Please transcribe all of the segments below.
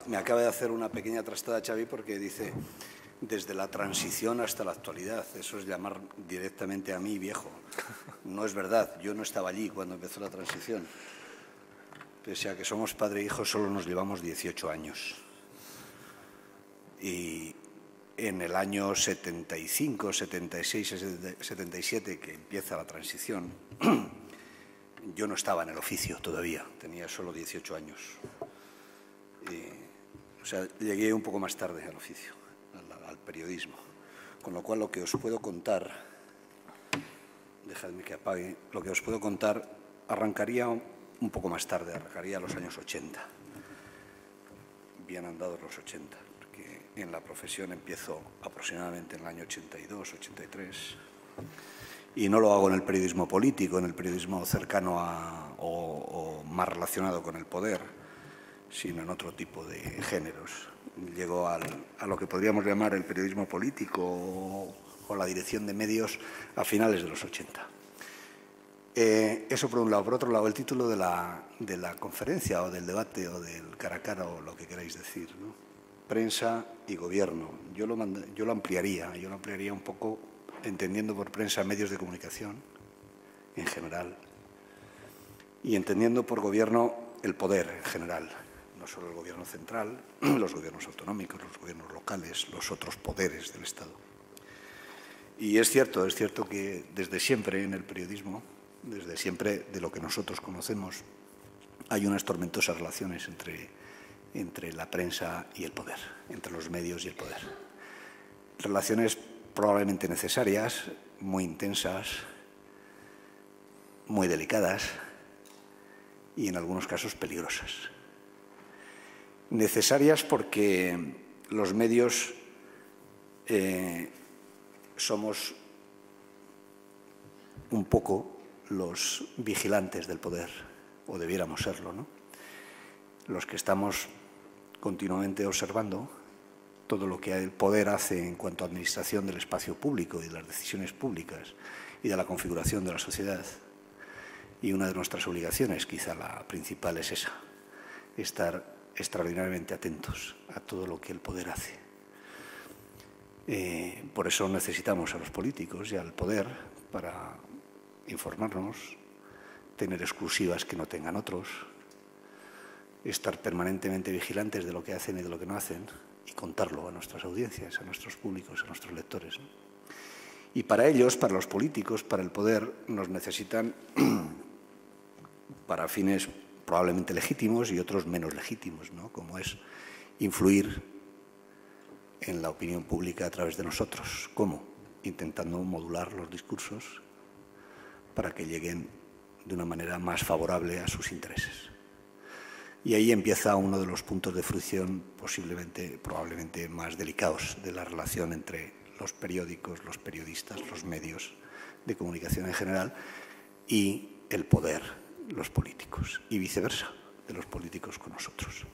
Me acaba de hacer una pequeña trastada Xavi porque dice desde la transición hasta la actualidad. Eso es llamar directamente a mí viejo. No es verdad, yo no estaba allí cuando empezó la transición. Pese a que somos padre e hijo, solo nos llevamos 18 años. Y en el año 75, 76, 77, que empieza la transición, yo no estaba en el oficio todavía, tenía solo 18 años. O sea, llegué un poco más tarde al oficio, al periodismo. Con lo cual, lo que os puedo contar, dejadme que apague, lo que os puedo contar arrancaría un poco más tarde, arrancaría a los años 80. Bien andados los 80, porque en la profesión empiezo aproximadamente en el año 82, 83. Y no lo hago en el periodismo político, en el periodismo cercano o más relacionado con el poder, sino en otro tipo de géneros. Llego a lo que podríamos llamar el periodismo político o la dirección de medios a finales de los 80. Eso por un lado. Por otro lado, el título de la conferencia o del debate o del cara a cara o lo que queráis decir, ¿no? Prensa y gobierno. Yo lo ampliaría un poco entendiendo por prensa medios de comunicación en general y entendiendo por gobierno el poder en general. No solo el gobierno central, los gobiernos autonómicos, los gobiernos locales, los otros poderes del Estado. Y es cierto que desde siempre en el periodismo, desde siempre de lo que nosotros conocemos, hay unas tormentosas relaciones entre la prensa y el poder, entre los medios y el poder. Relaciones probablemente necesarias, muy intensas, muy delicadas y en algunos casos peligrosas. Necesarias porque los medios somos un poco los vigilantes del poder, o debiéramos serlo, ¿no? Los que estamos continuamente observando todo lo que el poder hace en cuanto a administración del espacio público y de las decisiones públicas y de la configuración de la sociedad. Y una de nuestras obligaciones, quizá la principal, es esa, estar extraordinariamente atentos a todo lo que el poder hace. Por eso necesitamos a los políticos y al poder para informarnos, tener exclusivas que no tengan otros, estar permanentemente vigilantes de lo que hacen y de lo que no hacen y contarlo a nuestras audiencias, a nuestros públicos, a nuestros lectores, ¿no? Y para ellos, para los políticos, para el poder, nos necesitan para fines probablemente legítimos y otros menos legítimos, ¿no? Como es influir en la opinión pública a través de nosotros. ¿Cómo? Intentando modular los discursos para que lleguen de una manera más favorable a sus intereses. Y ahí empieza uno de los puntos de fricción probablemente más delicados de la relación entre los periódicos, los periodistas, los medios de comunicación en general y el poder, los políticos, y viceversa, de los políticos con nosotros.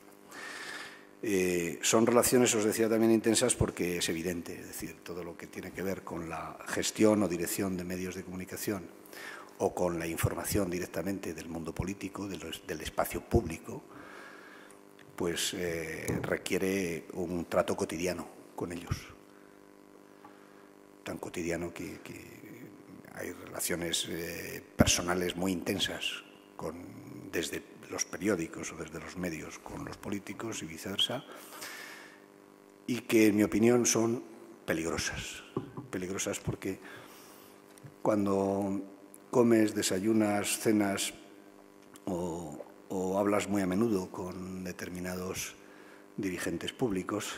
Son relaciones, os decía, también intensas porque es evidente, es decir, todo lo que tiene que ver con la gestión o dirección de medios de comunicación o con la información directamente del mundo político, del espacio público, pues requiere un trato cotidiano con ellos. Tan cotidiano que hay relaciones personales muy intensas desde los periódicos o desde los medios con los políticos y viceversa, y que, en mi opinión, son peligrosas. Peligrosas porque cuando comes, desayunas, cenas o hablas muy a menudo con determinados dirigentes públicos,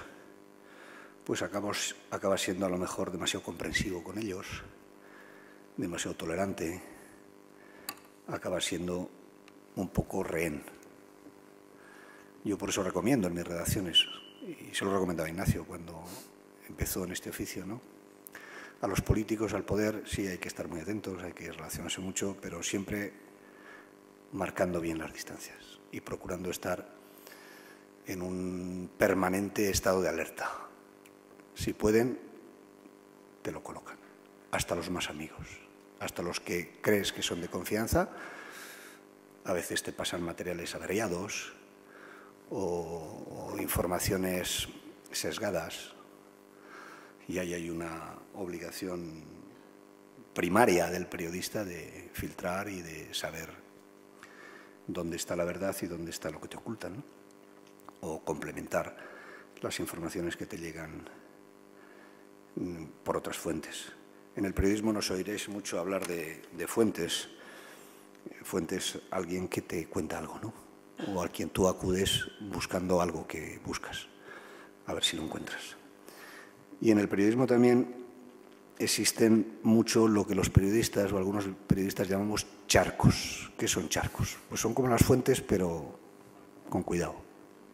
pues acabas siendo a lo mejor demasiado comprensivo con ellos, demasiado tolerante, acabas siendo un poco rehén. Yo por eso recomiendo en mis redacciones, y se lo recomendaba a Ignacio cuando empezó en este oficio, ¿no? A los políticos, al poder, sí hay que estar muy atentos, hay que relacionarse mucho, pero siempre marcando bien las distancias y procurando estar en un permanente estado de alerta. Si pueden, te lo colocan, hasta los más amigos, hasta los que crees que son de confianza. A veces te pasan materiales averiados o informaciones sesgadas, y ahí hay una obligación primaria del periodista de filtrar y de saber dónde está la verdad y dónde está lo que te ocultan, ¿no? O complementar las informaciones que te llegan por otras fuentes. En el periodismo nos oiréis mucho hablar de fuentes. Fuentes, alguien que te cuenta algo, ¿no? O a quien tú acudes buscando algo que buscas, a ver si lo encuentras. Y en el periodismo también existen mucho lo que los periodistas o algunos periodistas llamamos charcos. ¿Qué son charcos? Pues son como las fuentes, pero con cuidado.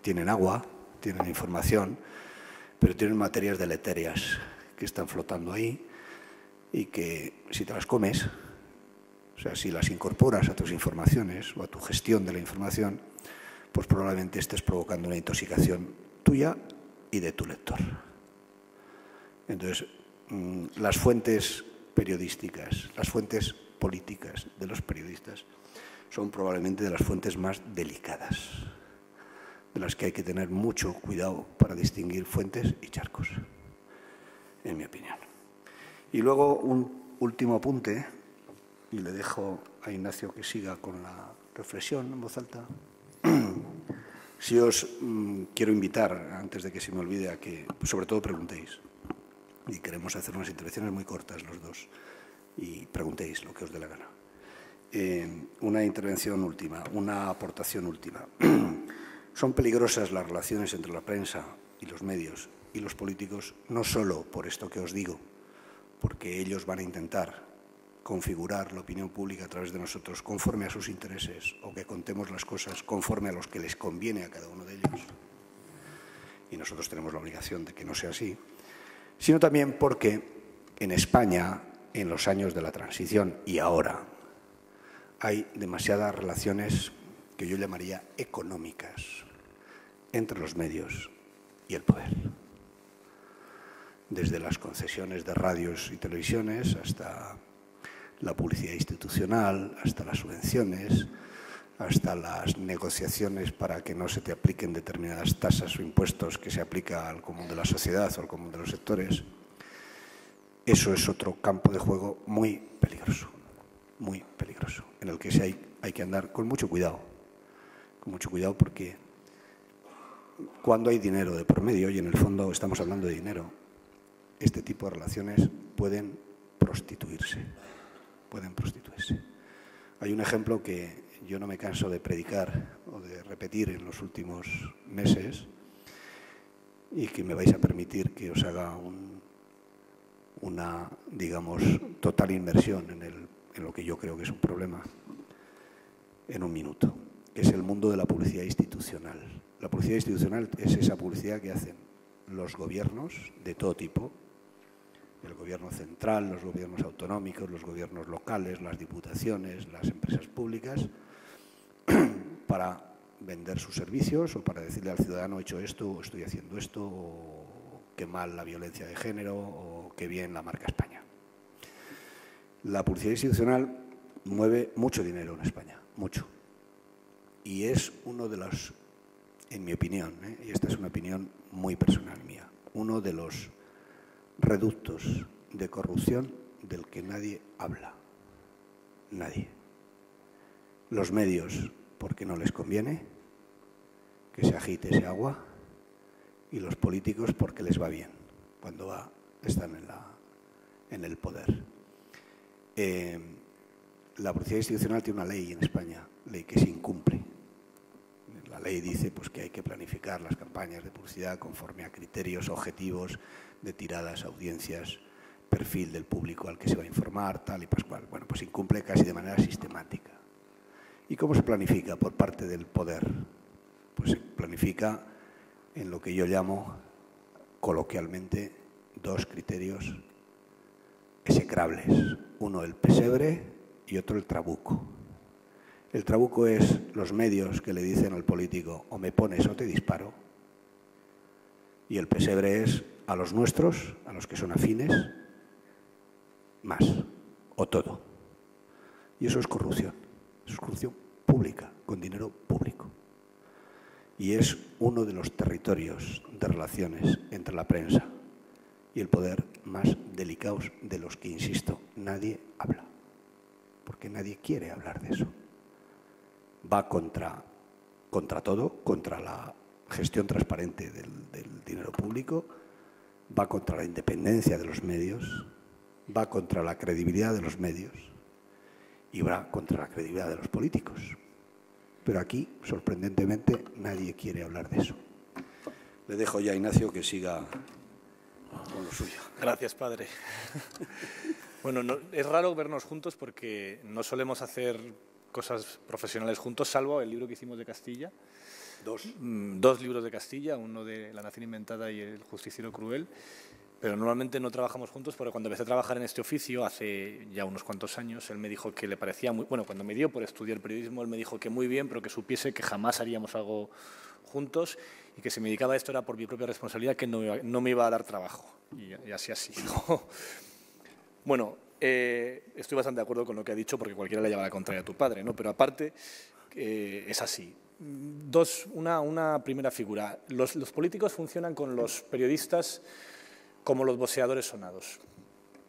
Tienen agua, tienen información, pero tienen materias deleterias que están flotando ahí y que si te las comes, o sea, si las incorporas a tus informaciones o a tu gestión de la información, pues probablemente estés provocando una intoxicación tuya y de tu lector. Entonces, las fuentes periodísticas, las fuentes políticas de los periodistas son probablemente de las fuentes más delicadas, de las que hay que tener mucho cuidado para distinguir fuentes y charcos, en mi opinión. Y luego un último apunte, y le dejo a Ignacio que siga con la reflexión en voz alta. Si os quiero invitar, antes de que se me olvide, a que sobre todo preguntéis. Y queremos hacer unas intervenciones muy cortas los dos. Y preguntéis lo que os dé la gana. Una intervención última, una aportación última. Son peligrosas las relaciones entre la prensa y los medios y los políticos, no solo por esto que os digo, porque ellos van a intentar configurar la opinión pública a través de nosotros conforme a sus intereses o que contemos las cosas conforme a los que les conviene a cada uno de ellos. Y nosotros tenemos la obligación de que no sea así, sino también porque en España, en los años de la transición y ahora, hay demasiadas relaciones que yo llamaría económicas entre los medios y el poder. Desde las concesiones de radios y televisiones hasta la publicidad institucional, hasta las subvenciones, hasta las negociaciones para que no se te apliquen determinadas tasas o impuestos que se aplica al común de la sociedad o al común de los sectores. Eso es otro campo de juego muy peligroso, en el que hay que andar con mucho cuidado porque cuando hay dinero de por medio, y en el fondo estamos hablando de dinero, este tipo de relaciones pueden prostituirse. Hay un ejemplo que yo no me canso de predicar o de repetir en los últimos meses y que me vais a permitir que os haga una, digamos, total inmersión en lo que yo creo que es un problema en un minuto, que es el mundo de la publicidad institucional. La publicidad institucional es esa publicidad que hacen los gobiernos de todo tipo, el gobierno central, los gobiernos autonómicos, los gobiernos locales, las diputaciones, las empresas públicas, para vender sus servicios o para decirle al ciudadano he hecho esto, o estoy haciendo esto, o qué mal la violencia de género, o qué bien la marca España. La publicidad institucional mueve mucho dinero en España, mucho. Y es uno de los, en mi opinión, y esta es una opinión muy personal mía, uno de los reductos de corrupción del que nadie habla. Nadie. Los medios, porque no les conviene que se agite ese agua, y los políticos porque les va bien cuando están en el poder. La publicidad institucional tiene una ley en España, ley que se incumple. La ley dice pues, que hay que planificar las campañas de publicidad conforme a criterios objetivos de tiradas, audiencias, perfil del público al que se va a informar, tal y pascual. Bueno, pues se incumple casi de manera sistemática. ¿Y cómo se planifica por parte del poder? Pues se planifica en lo que yo llamo coloquialmente dos criterios execrables. Uno el pesebre y otro el trabuco. El trabuco es los medios que le dicen al político o me pones o te disparo. Y el pesebre es a los nuestros, a los que son afines, más o todo. Y eso es corrupción pública, con dinero público. y es uno de los territorios de relaciones entre la prensa y el poder más delicados de los que, insisto, nadie habla, porque nadie quiere hablar de eso. Va contra todo, contra la gestión transparente del dinero público, va contra la independencia de los medios, va contra la credibilidad de los medios y va contra la credibilidad de los políticos. Pero aquí, sorprendentemente, nadie quiere hablar de eso. Le dejo ya a Ignacio que siga con lo suyo. Gracias, padre. Bueno, es raro vernos juntos porque no solemos hacer cosas profesionales juntos, salvo el libro que hicimos de Castilla. Dos libros de Castilla, uno de La nación inventada y El justiciero cruel. Pero normalmente no trabajamos juntos porque cuando empecé a trabajar en este oficio, hace ya unos cuantos años, él me dijo que le parecía muy... Bueno, cuando me dio por estudiar periodismo, él me dijo que muy bien, pero que supiese que jamás haríamos algo juntos y que si me dedicaba a esto era por mi propia responsabilidad, que no me iba a dar trabajo. Y así ha sido. Bueno, estoy bastante de acuerdo con lo que ha dicho porque cualquiera le lleva la contraria a tu padre, ¿no? Pero aparte, es así. Una primera figura. Los políticos funcionan con los periodistas como los boxeadores sonados.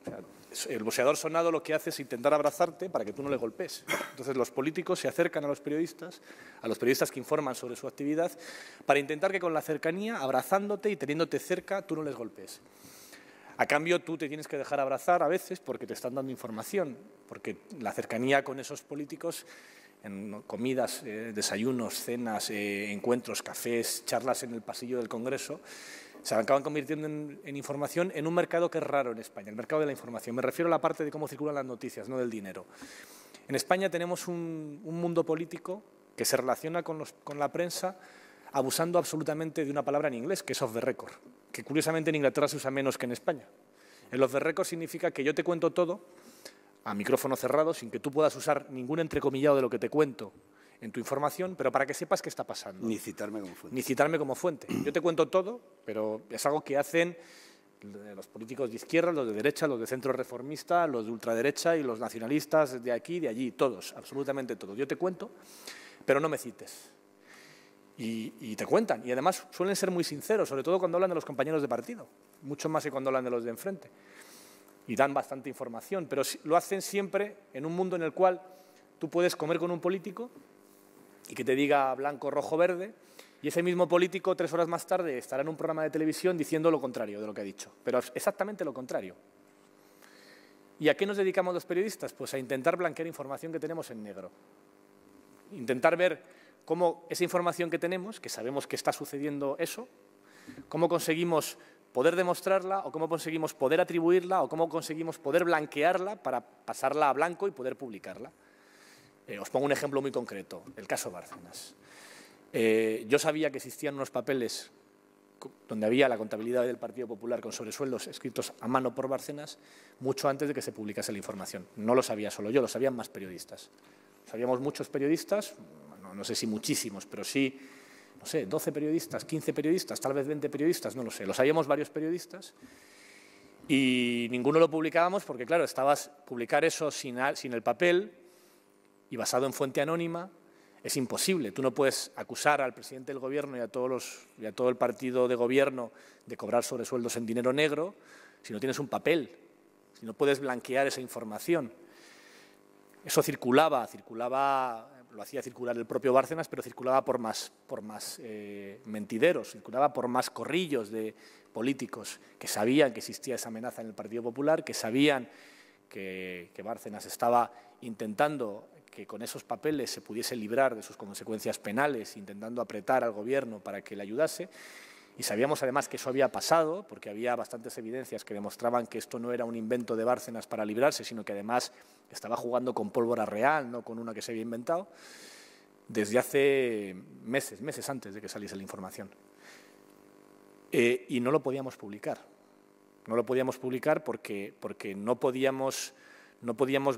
O sea, el boxeador sonado lo que hace es intentar abrazarte para que tú no le golpees. Entonces los políticos se acercan a los periodistas que informan sobre su actividad, para intentar que con la cercanía, abrazándote y teniéndote cerca, tú no les golpees. A cambio, tú te tienes que dejar abrazar a veces porque te están dando información, porque la cercanía con esos políticos, en comidas, desayunos, cenas, encuentros, cafés, charlas en el pasillo del Congreso, se acaban convirtiendo en información en un mercado que es raro en España, el mercado de la información. Me refiero a la parte de cómo circulan las noticias, no del dinero. En España tenemos un mundo político que se relaciona con la prensa abusando absolutamente de una palabra en inglés, que es off the record, que curiosamente en Inglaterra se usa menos que en España. El off the record significa que yo te cuento todo a micrófono cerrado, sin que tú puedas usar ningún entrecomillado de lo que te cuento en tu información, pero para que sepas qué está pasando. Ni citarme como fuente. Ni citarme como fuente. Yo te cuento todo, pero es algo que hacen los políticos de izquierda, los de derecha, los de centro reformista, los de ultraderecha y los nacionalistas de aquí y de allí, todos, absolutamente todos. Yo te cuento, pero no me cites. Y te cuentan. Y además suelen ser muy sinceros, sobre todo cuando hablan de los compañeros de partido, mucho más que cuando hablan de los de enfrente. Y dan bastante información, pero lo hacen siempre en un mundo en el cual tú puedes comer con un político y que te diga blanco, rojo, verde, y ese mismo político 3 horas más tarde estará en un programa de televisión diciendo lo contrario de lo que ha dicho, pero exactamente lo contrario. ¿Y a qué nos dedicamos los periodistas? Pues a intentar blanquear información que tenemos en negro. Intentar ver cómo esa información que tenemos, que sabemos que está sucediendo eso, cómo conseguimos poder demostrarla o cómo conseguimos poder atribuirla o cómo conseguimos poder blanquearla para pasarla a blanco y poder publicarla. Os pongo un ejemplo muy concreto, el caso Bárcenas. Yo sabía que existían unos papeles donde había la contabilidad del Partido Popular con sobresueldos escritos a mano por Bárcenas mucho antes de que se publicase la información. No lo sabía solo yo, lo sabían más periodistas. Sabíamos muchos periodistas, no sé si muchísimos, pero sí, no sé, 12 periodistas, 15 periodistas, tal vez 20 periodistas, no lo sé. Lo sabíamos varios periodistas y ninguno lo publicábamos porque, claro, publicar eso sin el papel y basado en fuente anónima es imposible. Tú no puedes acusar al presidente del Gobierno y a todo el partido de Gobierno de cobrar sobresueldos en dinero negro si no tienes un papel, si no puedes blanquear esa información. Eso circulaba, lo hacía circular el propio Bárcenas, pero circulaba por más mentideros, circulaba por más corrillos de políticos que sabían que existía esa amenaza en el Partido Popular, que sabían que Bárcenas estaba intentando que con esos papeles se pudiese librar de sus consecuencias penales, intentando apretar al Gobierno para que le ayudase. Y sabíamos además que eso había pasado, porque había bastantes evidencias que demostraban que esto no era un invento de Bárcenas para librarse, sino que además estaba jugando con pólvora real, no con una que se había inventado, desde hace meses antes de que saliese la información. Y no lo podíamos publicar. No lo podíamos publicar porque no podíamos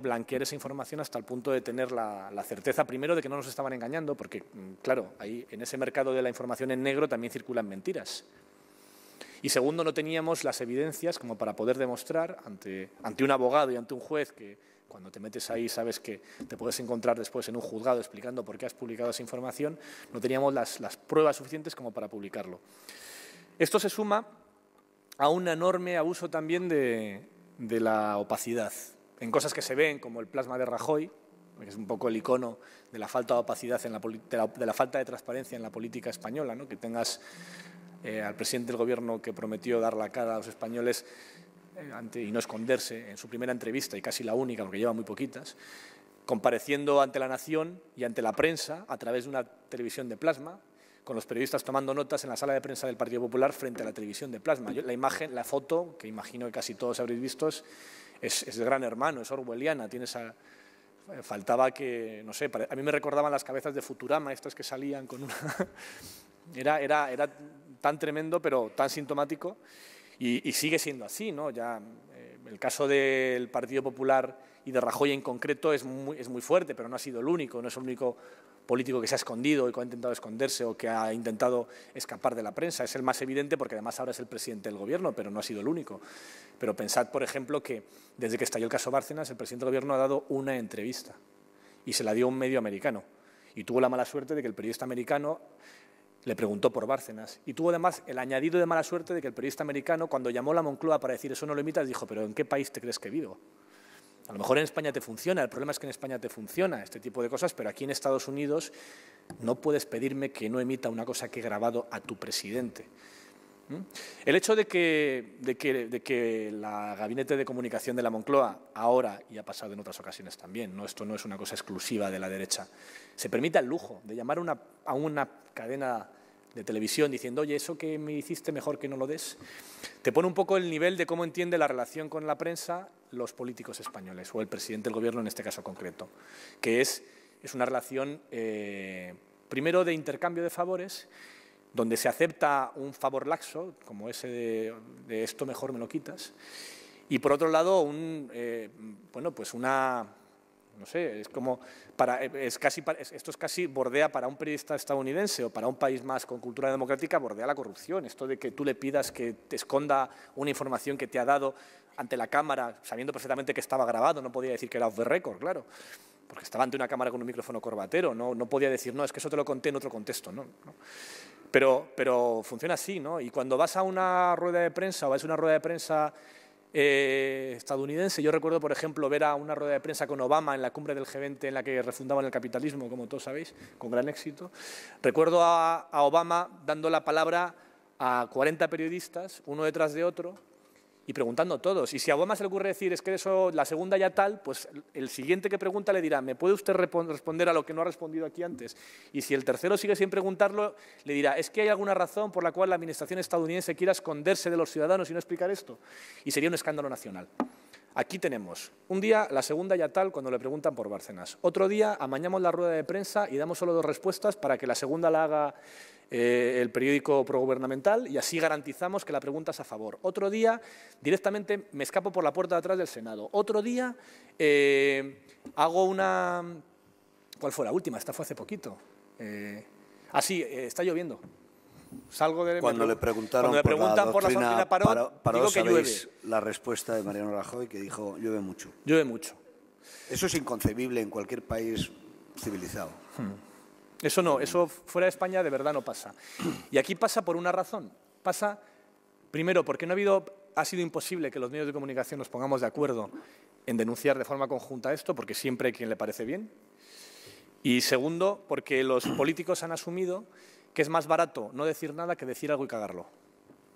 blanquear esa información hasta el punto de tener la certeza, primero, de que no nos estaban engañando, porque, claro, ahí en ese mercado de la información en negro también circulan mentiras. Y segundo, no teníamos las evidencias como para poder demostrar ante un abogado y ante un juez que cuando te metes ahí sabes que te puedes encontrar después en un juzgado explicando por qué has publicado esa información, no teníamos las pruebas suficientes como para publicarlo. Esto se suma a un enorme abuso también de la opacidad, en cosas que se ven como el plasma de Rajoy, que es un poco el icono de la falta de opacidad, de la falta de transparencia en la política española, ¿no? Que tengas al presidente del Gobierno que prometió dar la cara a los españoles y no esconderse en su primera entrevista, y casi la única, porque lleva muy poquitas, compareciendo ante la nación y ante la prensa a través de una televisión de plasma, con los periodistas tomando notas en la sala de prensa del Partido Popular frente a la televisión de plasma. La imagen, la foto, que imagino que casi todos habréis visto, es de Gran Hermano, es orwelliana, faltaba que, no sé, a mí me recordaban las cabezas de Futurama, estas que salían con una... Era tan tremendo, pero tan sintomático, y sigue siendo así, ¿no? Ya el caso del Partido Popular y de Rajoy en concreto es muy fuerte, pero no ha sido el único, no es el único político que se ha escondido y que ha intentado esconderse o que ha intentado escapar de la prensa. Es el más evidente porque además ahora es el presidente del Gobierno, pero no ha sido el único. Pero pensad, por ejemplo, que desde que estalló el caso Bárcenas, el presidente del Gobierno ha dado una entrevista y se la dio a un medio americano. Y tuvo la mala suerte de que el periodista americano le preguntó por Bárcenas. Y tuvo además el añadido de mala suerte de que el periodista americano, cuando llamó a la Moncloa para decir eso no lo emitas, dijo, pero ¿en qué país te crees que vivo? A lo mejor en España te funciona, el problema es que en España te funciona este tipo de cosas, pero aquí en Estados Unidos no puedes pedirme que no emita una cosa que he grabado a tu presidente. El hecho de que la gabinete de comunicación de la Moncloa, ahora, y ha pasado en otras ocasiones también, ¿no? Esto no es una cosa exclusiva de la derecha, se permita el lujo de llamar a una cadena de televisión diciendo, oye, eso que me hiciste mejor que no lo des, te pone un poco el nivel de cómo entiende la relación con la prensa los políticos españoles, o el presidente del Gobierno en este caso concreto, que es una relación, primero, de intercambio de favores, donde se acepta un favor laxo, como ese de esto mejor me lo quitas, y por otro lado, no sé, esto es casi bordea para un periodista estadounidense o para un país más con cultura democrática, bordea la corrupción. Esto de que tú le pidas que te esconda una información que te ha dado ante la cámara, sabiendo perfectamente que estaba grabado, no podía decir que era off the record, claro, porque estaba ante una cámara con un micrófono corbatero, no podía decir, no, es que eso te lo conté en otro contexto, ¿no? Pero funciona así, ¿no? Y cuando vas a una rueda de prensa o vas a una rueda de prensa estadounidense, yo recuerdo, por ejemplo, ver a una rueda de prensa con Obama en la cumbre del G20 en la que refundaban el capitalismo, como todos sabéis, con gran éxito. Recuerdo a Obama dando la palabra a 40 periodistas, uno detrás de otro, y preguntando a todos. Y si a Obama se le ocurre decir, es que eso, la segunda ya tal, pues el siguiente que pregunta le dirá, ¿me puede usted responder a lo que no ha respondido aquí antes? Y si el tercero sigue sin preguntarlo, le dirá, ¿es que hay alguna razón por la cual la administración estadounidense quiera esconderse de los ciudadanos y no explicar esto? Y sería un escándalo nacional. Aquí tenemos, un día la segunda ya tal cuando le preguntan por Bárcenas. Otro día amañamos la rueda de prensa y damos solo 2 respuestas para que la segunda la haga el periódico progubernamental y así garantizamos que la pregunta es a favor. Otro día directamente me escapo por la puerta de atrás del Senado. Otro día hago una... ¿Cuál fue la última? Esta fue hace poquito. Está lloviendo. Salgo de... Cuando le preguntan por la doctrina Parot, digo que llueve. La respuesta de Mariano Rajoy, que dijo, llueve mucho. Llueve mucho. Eso es inconcebible en cualquier país civilizado. Eso no, eso fuera de España de verdad no pasa. Y aquí pasa por una razón. Pasa, primero, porque ha sido imposible que los medios de comunicación nos pongamos de acuerdo en denunciar de forma conjunta esto, porque siempre hay quien le parece bien. Y segundo, porque los políticos han asumido que es más barato no decir nada que decir algo y cagarlo.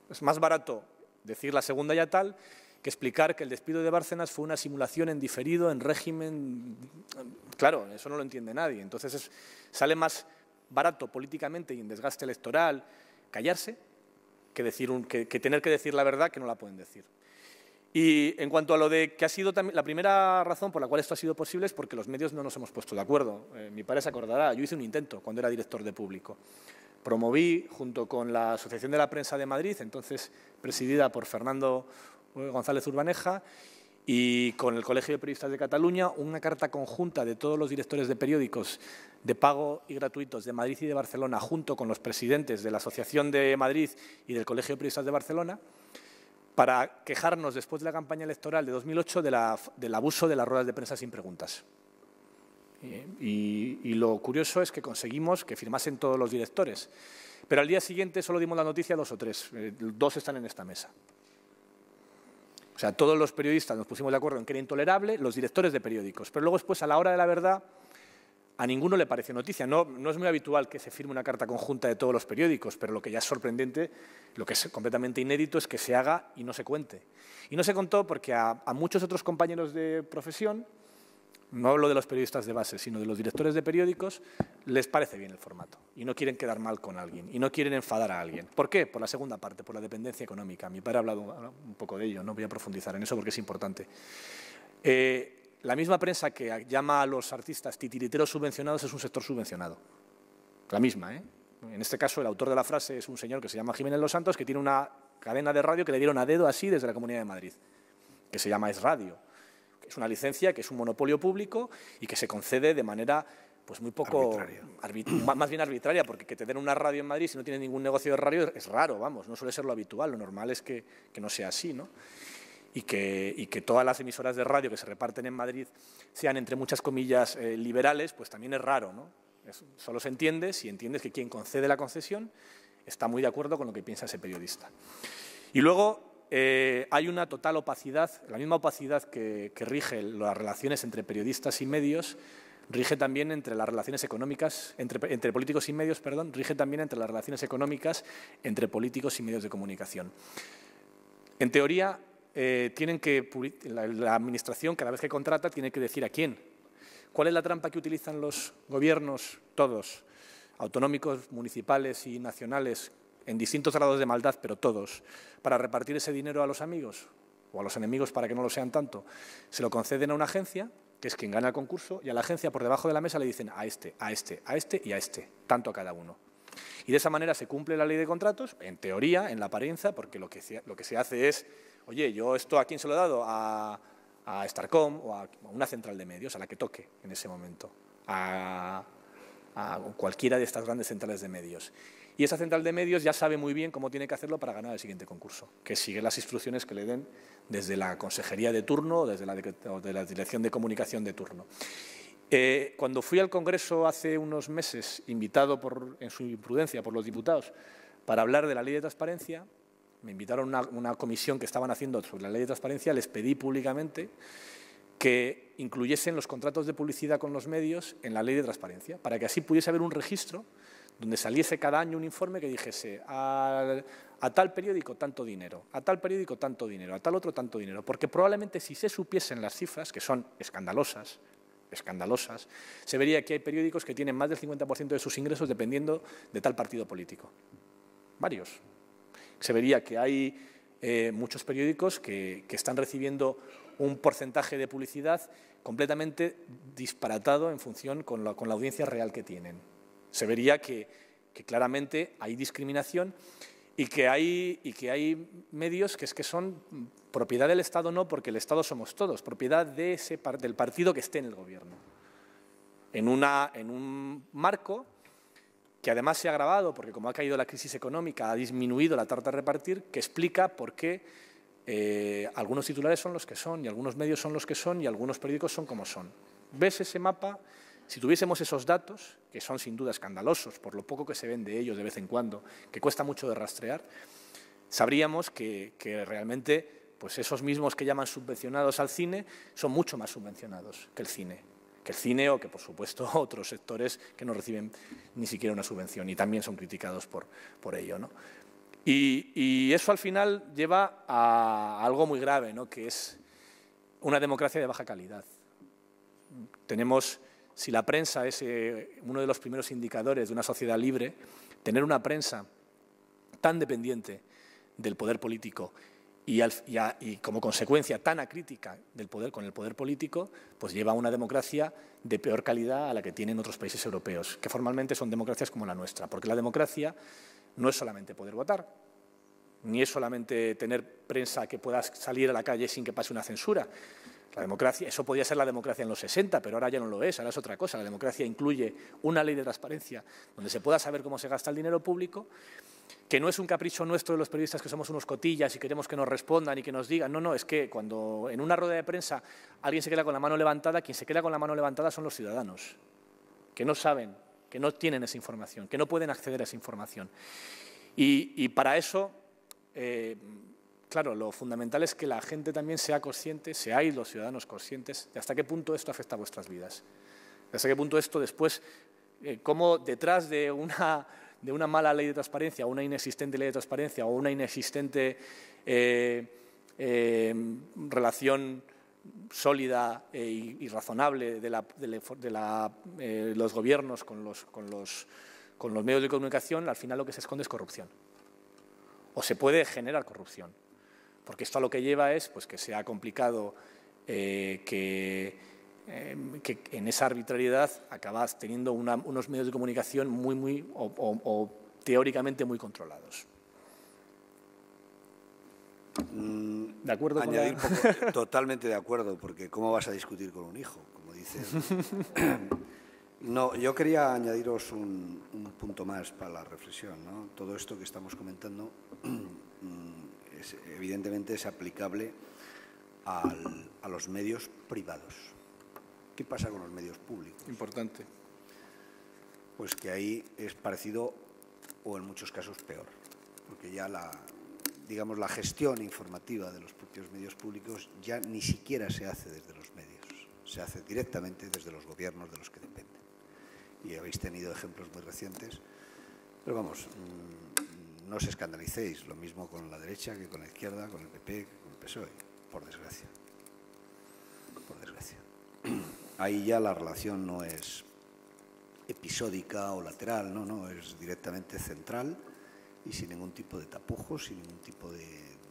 Es más barato decir la segunda ya tal que explicar que el despido de Bárcenas fue una simulación en diferido, en régimen... Claro, eso no lo entiende nadie. Entonces sale más barato políticamente y en desgaste electoral callarse que tener que decir la verdad que no la pueden decir. Y en cuanto a lo de que ha sido también, la primera razón por la cual esto ha sido posible es porque los medios no nos hemos puesto de acuerdo. Mi padre se acordará, yo hice un intento cuando era director de Público. Promoví, junto con la Asociación de la Prensa de Madrid, entonces presidida por Fernando González Urbaneja, y con el Colegio de Periodistas de Cataluña una carta conjunta de todos los directores de periódicos de pago y gratuitos de Madrid y de Barcelona, junto con los presidentes de la Asociación de Madrid y del Colegio de Periodistas de Barcelona, para quejarnos después de la campaña electoral de 2008 del abuso de las ruedas de prensa sin preguntas. Y lo curioso es que conseguimos que firmasen todos los directores, pero al día siguiente solo dimos la noticia a 2 o 3, 2 están en esta mesa. O sea, todos los periodistas nos pusimos de acuerdo en que era intolerable, los directores de periódicos. Pero luego después, a la hora de la verdad, a ninguno le pareció noticia. No es muy habitual que se firme una carta conjunta de todos los periódicos, pero lo que ya es sorprendente, lo que es completamente inédito, es que se haga y no se cuente. Y no se contó porque a muchos otros compañeros de profesión, no hablo de los periodistas de base, sino de los directores de periódicos, les parece bien el formato y no quieren quedar mal con alguien y no quieren enfadar a alguien. ¿Por qué? Por la segunda parte, por la dependencia económica. Mi padre ha hablado un poco de ello, no voy a profundizar en eso porque es importante. La misma prensa que llama a los artistas titiriteros subvencionados es un sector subvencionado. La misma, ¿eh? En este caso, el autor de la frase es un señor que se llama Jiménez Los Santos, que tiene una cadena de radio que le dieron a dedo así desde la Comunidad de Madrid, que se llama Es Radio. Es una licencia que es un monopolio público y que se concede de manera pues muy poco más bien arbitraria, porque que te den una radio en Madrid si no tienes ningún negocio de radio es raro, vamos, no suele ser lo habitual, lo normal es que no sea así, ¿no? Y que todas las emisoras de radio que se reparten en Madrid sean, entre muchas comillas, liberales, pues también es raro, ¿no? Solo se entiende si entiendes que quien concede la concesión está muy de acuerdo con lo que piensa ese periodista. Y luego hay una total opacidad, la misma opacidad que rige las relaciones entre periodistas y medios, rige también entre las relaciones económicas, entre políticos y medios, perdón, rige también entre las relaciones económicas entre políticos y medios de comunicación. En teoría, la administración, cada vez que contrata, tiene que decir a quién. ¿Cuál es la trampa que utilizan los gobiernos, todos, autonómicos, municipales y nacionales, en distintos grados de maldad, pero todos, para repartir ese dinero a los amigos o a los enemigos para que no lo sean tanto? Se lo conceden a una agencia, que es quien gana el concurso, y a la agencia por debajo de la mesa le dicen a este, a este, a este y a este, tanto a cada uno. Y de esa manera se cumple la ley de contratos, en teoría, en la apariencia, porque lo que se hace es, oye, yo esto ¿a quién se lo he dado? A Starcom o a una central de medios, a la que toque en ese momento, a cualquiera de estas grandes centrales de medios. Y esa central de medios ya sabe muy bien cómo tiene que hacerlo para ganar el siguiente concurso, que sigue las instrucciones que le den desde la consejería de turno o desde la dirección de comunicación de turno. Cuando fui al Congreso hace unos meses, invitado en su imprudencia por los diputados para hablar de la ley de transparencia, me invitaron a una comisión que estaban haciendo sobre la ley de transparencia, les pedí públicamente que incluyesen los contratos de publicidad con los medios en la ley de transparencia, para que así pudiese haber un registro donde saliese cada año un informe que dijese a tal periódico tanto dinero, a tal periódico tanto dinero, a tal otro tanto dinero, porque probablemente si se supiesen las cifras, que son escandalosas, se vería que hay periódicos que tienen más del 50% de sus ingresos dependiendo de tal partido político. Varios. Se vería que hay muchos periódicos que están recibiendo un porcentaje de publicidad completamente disparatado en función con la audiencia real que tienen. Se vería que claramente hay discriminación y que hay medios que son propiedad del Estado, no porque el Estado somos todos, propiedad del partido que esté en el Gobierno. En un marco que además se ha agravado, porque como ha caído la crisis económica, ha disminuido la tarta a repartir, que explica por qué algunos titulares son los que son, y algunos medios son los que son, y algunos periódicos son como son. ¿Ves ese mapa? Si tuviésemos esos datos, que son sin duda escandalosos, por lo poco que se ven de ellos de vez en cuando, que cuesta mucho de rastrear, sabríamos que realmente pues esos mismos que llaman subvencionados al cine son mucho más subvencionados que el cine o que, por supuesto, otros sectores que no reciben ni siquiera una subvención y también son criticados por ello, ¿no? Y eso al final lleva a algo muy grave, ¿no? Que es una democracia de baja calidad. Si la prensa es uno de los primeros indicadores de una sociedad libre, tener una prensa tan dependiente del poder político y como consecuencia tan acrítica con el poder político, pues lleva a una democracia de peor calidad a la que tienen otros países europeos, que formalmente son democracias como la nuestra, porque la democracia no es solamente poder votar, ni es solamente tener prensa que pueda salir a la calle sin que pase una censura. La democracia, eso podía ser la democracia en los 60, pero ahora ya no lo es, ahora es otra cosa. La democracia incluye una ley de transparencia donde se pueda saber cómo se gasta el dinero público, que no es un capricho nuestro de los periodistas que somos unos cotillas y queremos que nos respondan y que nos digan. No, no, es que cuando en una rueda de prensa alguien se queda con la mano levantada, quien se queda con la mano levantada son los ciudadanos, que no saben, que no tienen esa información, que no pueden acceder a esa información. Y para eso, claro, lo fundamental es que la gente también sea consciente, seáis los ciudadanos conscientes de hasta qué punto esto afecta a vuestras vidas. De hasta qué punto esto después, cómo detrás de una mala ley de transparencia, o una inexistente ley de transparencia, o una inexistente relación sólida y razonable de los gobiernos con los medios de comunicación, al final lo que se esconde es corrupción. O se puede generar corrupción. Porque esto a lo que lleva es pues, que sea complicado que en esa arbitrariedad acabas teniendo unos medios de comunicación o teóricamente muy controlados. ¿De acuerdo? Totalmente de acuerdo, porque ¿cómo vas a discutir con un hijo? Como dices. No, yo quería añadiros un punto más para la reflexión, ¿no? Todo esto que estamos comentando evidentemente es aplicable a los medios privados. ¿Qué pasa con los medios públicos? Importante. Pues que ahí es parecido o en muchos casos peor, porque ya digamos, la gestión informativa de los propios medios públicos ya ni siquiera se hace desde los medios, se hace directamente desde los gobiernos de los que dependen. Y habéis tenido ejemplos muy recientes, pero vamos, no os escandalicéis, lo mismo con la derecha que con la izquierda, con el PP, con el PSOE, por desgracia. Por desgracia. Ahí ya la relación no es episódica o lateral, no, es directamente central y sin ningún tipo de tapujos, sin ningún tipo de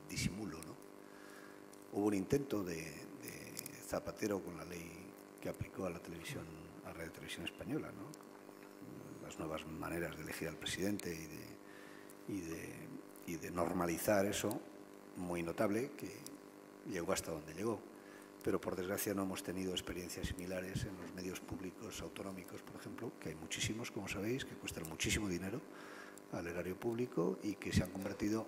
disimulo, ¿no? Hubo un intento de Zapatero con la ley que aplicó a la televisión, a la Radio Televisión Española, ¿no? Las nuevas maneras de elegir al presidente y de normalizar eso, muy notable, que llegó hasta donde llegó. Pero por desgracia no hemos tenido experiencias similares en los medios públicos autonómicos, por ejemplo, que hay muchísimos, como sabéis, que cuestan muchísimo dinero al erario público y que se han convertido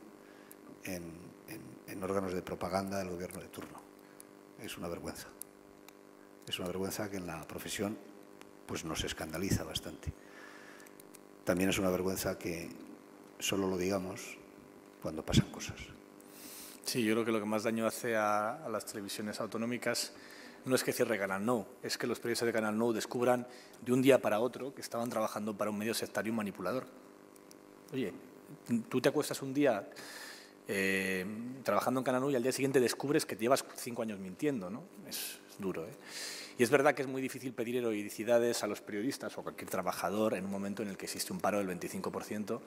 en órganos de propaganda del gobierno de turno. Es una vergüenza. Es una vergüenza que en la profesión pues nos escandaliza bastante. También es una vergüenza que solo lo digamos cuando pasan cosas. Sí, yo creo que lo que más daño hace a las televisiones autonómicas no es que cierre Canal Nou, es que los periodistas de Canal Nou descubran de un día para otro que estaban trabajando para un medio sectario manipulador. Oye, tú te acuestas un día trabajando en Canal Nou y al día siguiente descubres que llevas 5 años mintiendo, ¿no? Es duro, ¿eh? Y es verdad que es muy difícil pedir heroicidades a los periodistas o a cualquier trabajador en un momento en el que existe un paro del 25%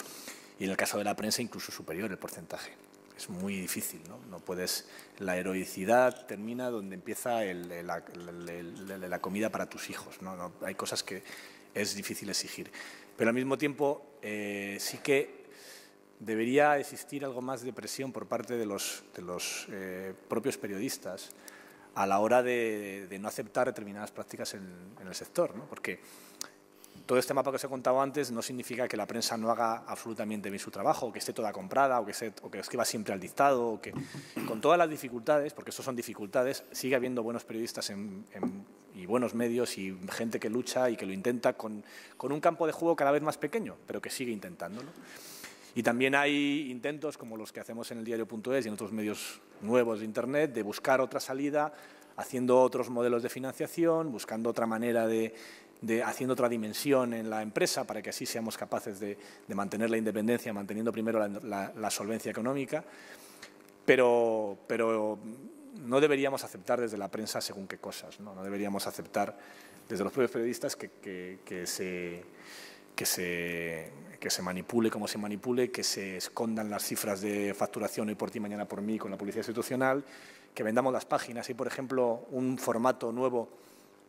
y en el caso de la prensa incluso superior el porcentaje. Es muy difícil, ¿no? No puedes, la heroicidad termina donde empieza la comida para tus hijos, ¿no? Hay cosas que es difícil exigir. Pero al mismo tiempo sí que debería existir algo más de presión por parte de los propios periodistas a la hora de no aceptar determinadas prácticas en el sector, ¿no? Porque todo este mapa que os he contado antes no significa que la prensa no haga absolutamente bien su trabajo, o que esté toda comprada, o que escriba siempre al dictado, o que con todas las dificultades, porque eso son dificultades, sigue habiendo buenos periodistas y buenos medios y gente que lucha y que lo intenta con un campo de juego cada vez más pequeño, pero que sigue intentándolo. Y también hay intentos, como los que hacemos en el diario.es y en otros medios nuevos de Internet, de buscar otra salida, haciendo otros modelos de financiación, buscando otra manera haciendo otra dimensión en la empresa para que así seamos capaces de mantener la independencia, manteniendo primero la solvencia económica. Pero no deberíamos aceptar desde la prensa según qué cosas, ¿no? No deberíamos aceptar desde los propios periodistas que se manipule como se manipule, que se escondan las cifras de facturación hoy por ti, mañana por mí con la publicidad institucional, que vendamos las páginas. Hay, por ejemplo, un formato nuevo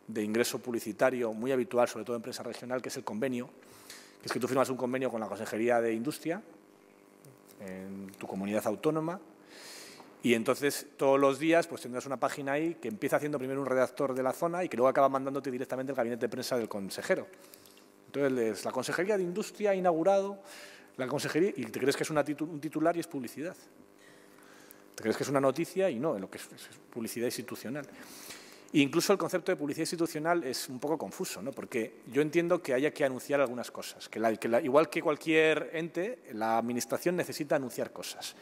de ingreso publicitario muy habitual, sobre todo en prensa regional, que es el convenio, que es que tú firmas un convenio con la Consejería de Industria, en tu comunidad autónoma. Y entonces todos los días pues tendrás una página ahí que empieza haciendo primero un redactor de la zona y que luego acaba mandándote directamente el gabinete de prensa del consejero. Entonces la Consejería de Industria ha inaugurado la consejería y te crees que es un titular y es publicidad. Te crees que es una noticia y no, lo que es publicidad institucional. E incluso el concepto de publicidad institucional es un poco confuso, ¿no? Porque yo entiendo que haya que anunciar algunas cosas, igual que cualquier ente, la administración necesita anunciar cosas.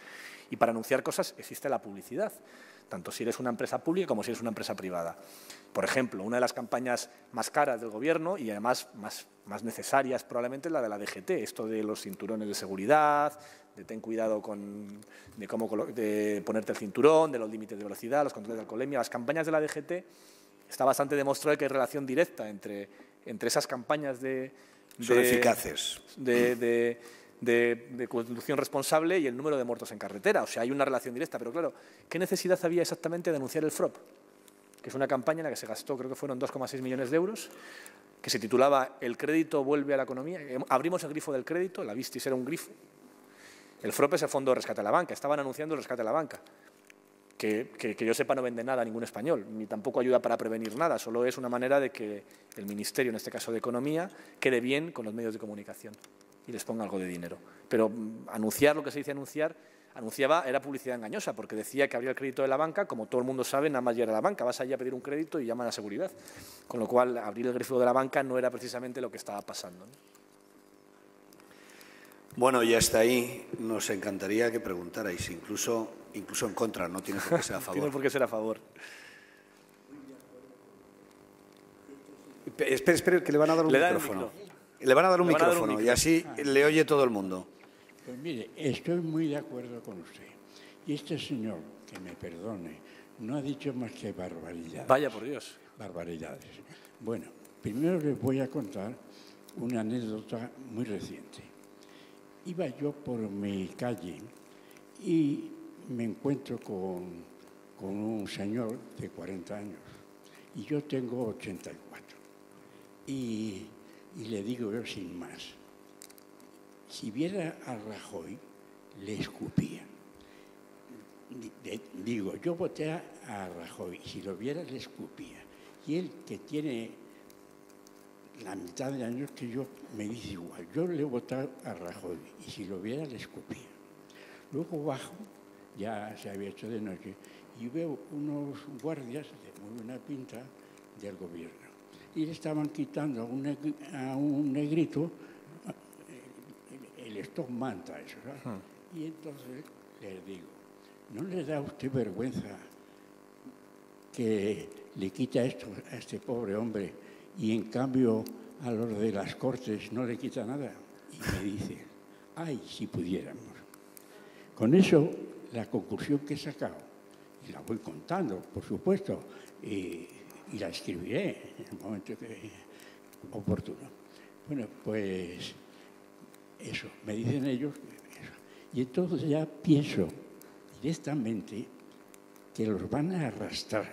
Y para anunciar cosas existe la publicidad, tanto si eres una empresa pública como si eres una empresa privada. Por ejemplo, una de las campañas más caras del Gobierno y además más necesarias probablemente es la de la DGT, esto de los cinturones de seguridad, de ten cuidado de ponerte el cinturón, de los límites de velocidad, los controles de alcoholemia. Las campañas de la DGT está bastante demostrado que hay relación directa entre esas campañas son eficaces. De conducción responsable y el número de muertos en carretera. O sea, hay una relación directa. Pero claro, ¿qué necesidad había exactamente de anunciar el FROP? Que es una campaña en la que se gastó, creo que fueron 2,6 millones de euros, que se titulaba «El crédito vuelve a la economía». Abrimos el grifo del crédito, la Vistis era un grifo. El FROP es el Fondo de Rescate a la Banca. Estaban anunciando el rescate a la banca. Que yo sepa no vende nada a ningún español, ni tampoco ayuda para prevenir nada, solo es una manera de que el Ministerio, en este caso de Economía, quede bien con los medios de comunicación y les ponga algo de dinero. Pero anunciar lo que se dice anunciaba era publicidad engañosa, porque decía que abría el crédito de la banca, como todo el mundo sabe, nada más llegar a la banca, vas allí a pedir un crédito y llaman a seguridad. Con lo cual, abrir el grifo de la banca no era precisamente lo que estaba pasando, ¿no? Bueno, y hasta ahí nos encantaría que preguntarais, incluso en contra, no tiene por qué ser a favor. Tiene por qué ser a favor. Espere, que le van a dar un micrófono. Le van a dar un micrófono y así le oye todo el mundo. Pues mire, estoy muy de acuerdo con usted. Y este señor, que me perdone, no ha dicho más que barbaridades. Vaya por Dios. Barbaridades. Bueno, primero les voy a contar una anécdota muy reciente. Iba yo por mi calle y me encuentro con un señor de 40 años y yo tengo 84. Y le digo yo sin más, si viera a Rajoy, le escupía. Digo, yo voté a Rajoy, si lo viera, le escupía. Y él, que tiene la mitad de años que yo, me dice igual, yo le he votado a Rajoy, y si lo viera, le escupía. Luego bajo, ya se había hecho de noche, y veo unos guardias de muy buena pinta del gobierno. Y le estaban quitando a un negrito el stock manta, eso, ¿sabes? Y entonces les digo, ¿no le da a usted vergüenza que le quita esto a este pobre hombre y en cambio a los de las Cortes no le quita nada? Y me dice, ay, si pudiéramos. Con eso, la conclusión que he sacado, y la voy contando, por supuesto, y la escribiré en el momento oportuno. Bueno, pues eso, me dicen ellos eso. Y entonces ya pienso directamente que los van a arrastrar,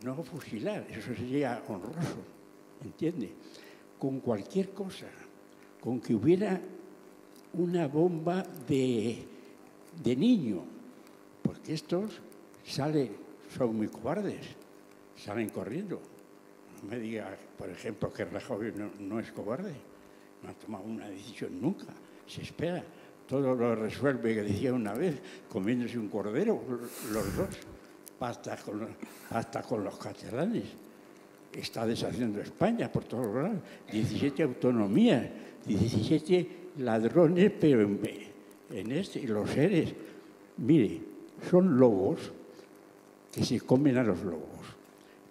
no a fusilar, eso sería honroso, ¿entiende? Con cualquier cosa, con que hubiera una bomba de niño, porque estos son muy cobardes, salen corriendo. No me diga, por ejemplo, que Rajoy no es cobarde, no ha tomado una decisión nunca, se espera. Todo lo resuelve, que decía una vez, comiéndose un cordero, los dos, hasta con los catalanes. Está deshaciendo España por todos lados. 17 autonomías, 17 ladrones, pero en los seres, mire, son lobos que se comen a los lobos.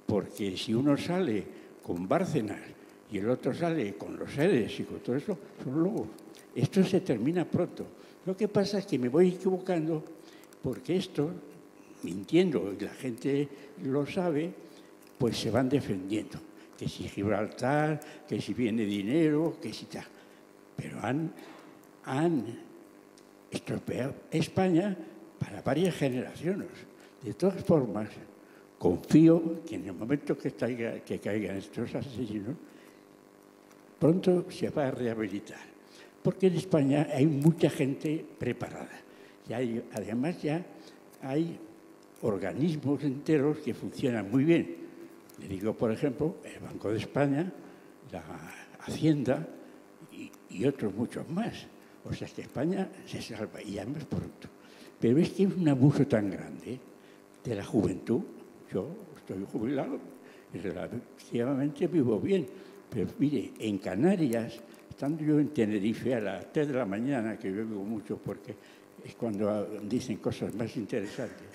Porque si uno sale con Bárcenas y el otro sale con los seres y con todo eso, son lobos. Esto se termina pronto. Lo que pasa es que me voy equivocando porque esto, mintiendo, y la gente lo sabe, pues se van defendiendo. Que si Gibraltar, que si viene dinero, que si tal. Pero han estropeado España para varias generaciones. De todas formas, confío que en el momento que caigan estos asesinos, pronto se va a rehabilitar. Porque en España hay mucha gente preparada. Además ya hay organismos enteros que funcionan muy bien. Le digo, por ejemplo, el Banco de España, la Hacienda y otros muchos más. O sea que España se salva, y además pronto. Pero es que es un abuso tan grande de la juventud. Yo estoy jubilado y relativamente vivo bien. Pero mire, en Canarias, estando yo en Tenerife a las 3 de la mañana, que yo vivo mucho porque es cuando dicen cosas más interesantes,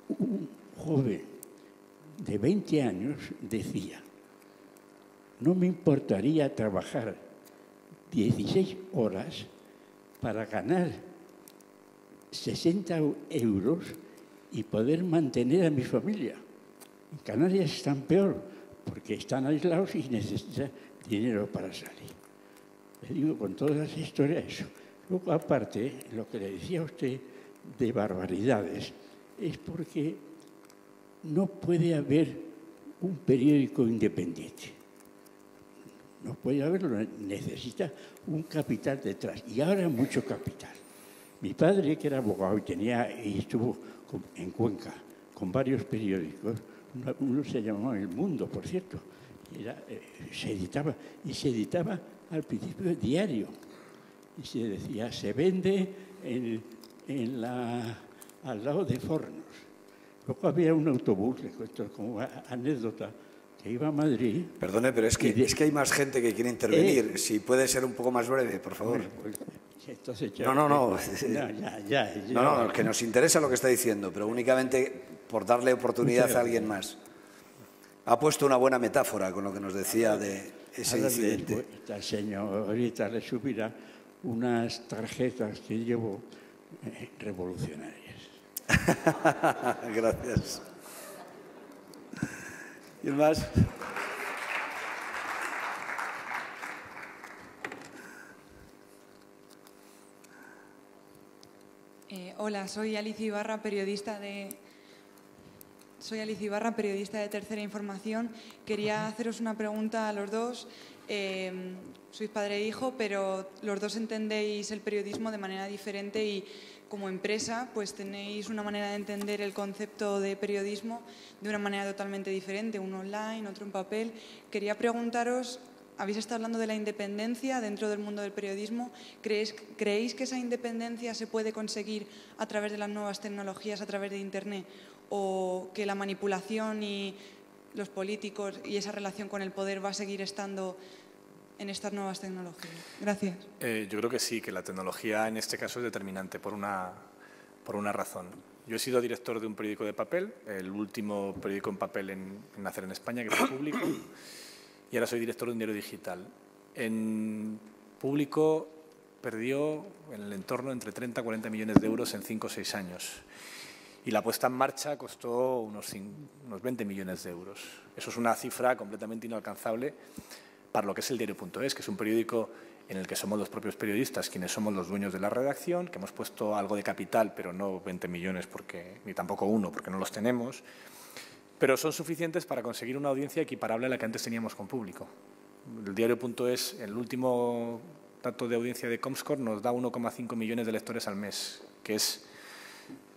un joven de 20 años decía: no me importaría trabajar 16 horas para ganar 60 euros y poder mantener a mi familia. En Canarias están peor, porque están aislados y necesitan dinero para salir. Le digo con todas las historias eso. Luego, aparte, lo que le decía a usted de barbaridades, es porque no puede haber un periódico independiente. No puede haberlo, necesita un capital detrás, y ahora mucho capital. Mi padre, que era abogado y estuvo en Cuenca con varios periódicos, uno se llamaba El Mundo, por cierto, se editaba al principio diario, y se decía, se vende al lado de Fornos. Luego había un autobús, les cuento como anécdota, que iba a Madrid. Perdone, pero es que hay más gente que quiere intervenir. Si puede ser un poco más breve, por favor. Pues, entonces ya, No, que nos interesa lo que está diciendo, pero únicamente por darle oportunidad a alguien más. Ha puesto una buena metáfora con lo que nos decía de ese incidente. Esta señorita le subirá unas tarjetas que llevo revolucionarias. Gracias. ¿Y el más? Hola, soy Alicia Ibarra, periodista de Tercera Información. Quería haceros una pregunta a los dos. Sois padre e hijo, pero los dos entendéis el periodismo de manera diferente y como empresa pues tenéis una manera de entender el concepto de periodismo de una manera totalmente diferente, uno online, otro en papel. Quería preguntaros, habéis estado hablando de la independencia dentro del mundo del periodismo. ¿Creéis que esa independencia se puede conseguir a través de las nuevas tecnologías, a través de Internet, o que la manipulación y los políticos y esa relación con el poder va a seguir estando en estas nuevas tecnologías? Gracias. Yo creo que sí, que la tecnología en este caso es determinante por una razón. Yo he sido director de un periódico de papel, el último periódico en papel en nacer en España, que fue Público, y ahora soy director de un diario digital. En Público perdió en el entorno entre 30 y 40 millones de euros en 5 o 6 años. Y la puesta en marcha costó unos 20 millones de euros. Eso es una cifra completamente inalcanzable para lo que es el diario.es, que es un periódico en el que somos los propios periodistas quienes somos los dueños de la redacción, que hemos puesto algo de capital, pero no 20 millones, ni tampoco uno, porque no los tenemos, pero son suficientes para conseguir una audiencia equiparable a la que antes teníamos con Público. El diario.es, el último dato de audiencia de Comscore, nos da 1,5 millones de lectores al mes, que es...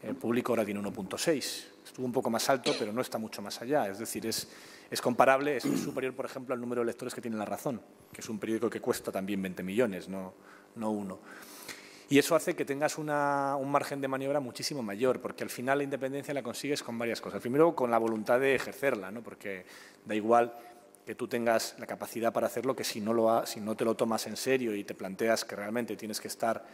El Público ahora tiene 1,6. Estuvo un poco más alto, pero no está mucho más allá. Es decir, es comparable, es superior, por ejemplo, al número de lectores que tiene La Razón, que es un periódico que cuesta también 20 millones, no uno. Y eso hace que tengas un margen de maniobra muchísimo mayor, porque al final la independencia la consigues con varias cosas. Primero, con la voluntad de ejercerla, ¿no? Porque da igual que tú tengas la capacidad para hacerlo, que si no te lo tomas en serio y te planteas que realmente tienes que estar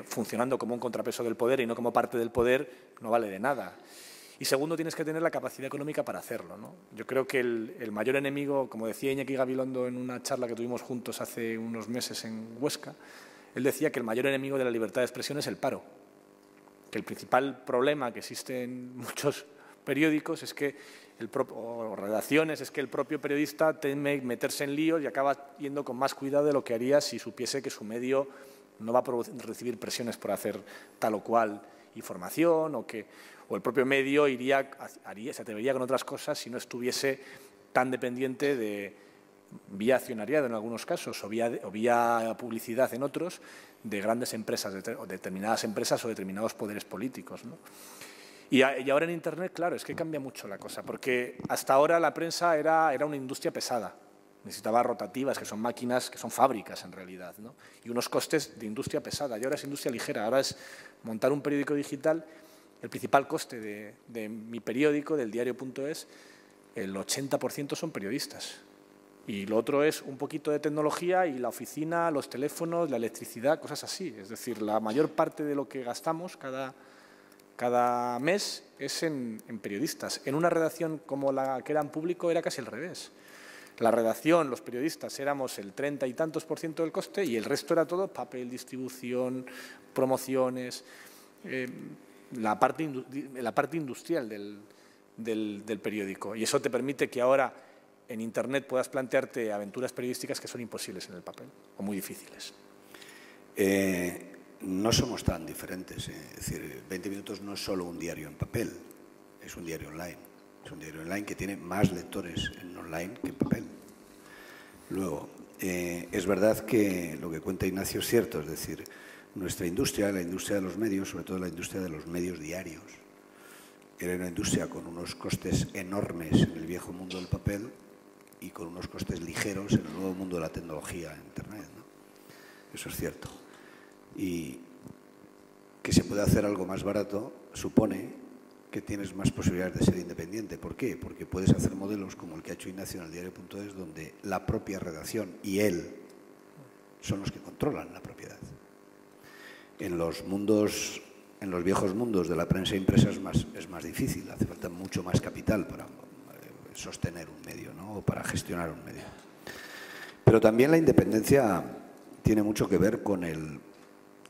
funcionando como un contrapeso del poder y no como parte del poder, no vale de nada. Y segundo, tienes que tener la capacidad económica para hacerlo, ¿no? Yo creo que el mayor enemigo, como decía Iñaki Gabilondo en una charla que tuvimos juntos hace unos meses en Huesca, él decía que el mayor enemigo de la libertad de expresión es el paro, que el principal problema que existe en muchos periódicos es que o redacciones es que el propio periodista teme meterse en líos y acaba yendo con más cuidado de lo que haría si supiese que su medio no va a recibir presiones por hacer tal o cual información o el propio medio se atrevería con otras cosas si no estuviese tan dependiente de vía accionariado en algunos casos o vía publicidad en otros, grandes empresas, o determinadas empresas o determinados poderes políticos, ¿no? Y ahora en Internet, claro, es que cambia mucho la cosa, porque hasta ahora la prensa era una industria pesada. Necesitaba rotativas, que son máquinas, que son fábricas en realidad, ¿no? Y unos costes de industria pesada. Y ahora es industria ligera. Ahora es montar un periódico digital. El principal coste de mi periódico, del diario.es, el 80% son periodistas. Y lo otro es un poquito de tecnología y la oficina, los teléfonos, la electricidad, cosas así. Es decir, la mayor parte de lo que gastamos cada mes es en periodistas. En una redacción como la que era en Público era casi al revés. La redacción, los periodistas, éramos el 30 y tantos % del coste y el resto era todo papel, distribución, promociones, la parte industrial del periódico. Y eso te permite que ahora en Internet puedas plantearte aventuras periodísticas que son imposibles en el papel o muy difíciles. No somos tan diferentes. Es decir, 20 minutos no es solo un diario en papel, es un diario online. Es un diario online que tiene más lectores en online que en papel. Luego, es verdad que lo que cuenta Ignacio es cierto, es decir, nuestra industria, la industria de los medios, sobre todo la industria de los medios diarios, era una industria con unos costes enormes en el viejo mundo del papel y con unos costes ligeros en el nuevo mundo de la tecnología, en Internet, ¿no? Eso es cierto. Y que se puede hacer algo más barato supone que tienes más posibilidades de ser independiente. ¿Por qué? Porque puedes hacer modelos como el que ha hecho Ignacio en el diario.es, donde la propia redacción y él son los que controlan la propiedad. En los viejos mundos de la prensa impresa es más difícil, hace falta mucho más capital para sostener un medio, ¿no? O para gestionar un medio. Pero también la independencia tiene mucho que ver con el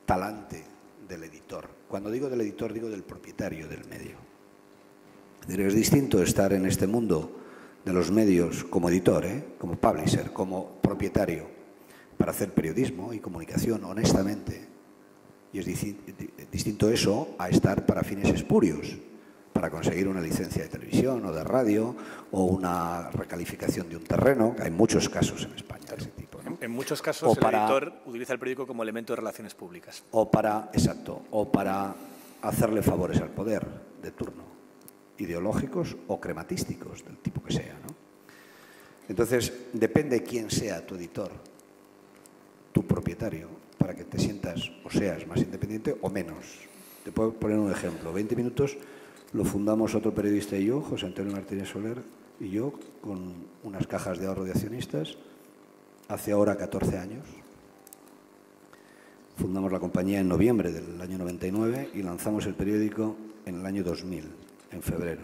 talante del editor. Cuando digo del editor, digo del propietario del medio. Es distinto estar en este mundo de los medios como editor, como publisher, como propietario, para hacer periodismo y comunicación honestamente. Y es distinto eso a estar para fines espurios, para conseguir una licencia de televisión o de radio o una recalificación de un terreno. Hay muchos casos en España de ese tipo, ¿no? En muchos casos el editor utiliza el periódico como elemento de relaciones públicas. O para hacerle favores al poder de turno, ideológicos o crematísticos, del tipo que sea, ¿no? Entonces, depende quién sea tu editor, tu propietario, para que te sientas o seas más independiente o menos. Te puedo poner un ejemplo. 20 minutos lo fundamos otro periodista y yo, José Antonio Martínez Soler, y yo, con unas cajas de ahorro de accionistas, hace ahora 14 años. Fundamos la compañía en noviembre del año 99 y lanzamos el periódico en el año 2000, en febrero.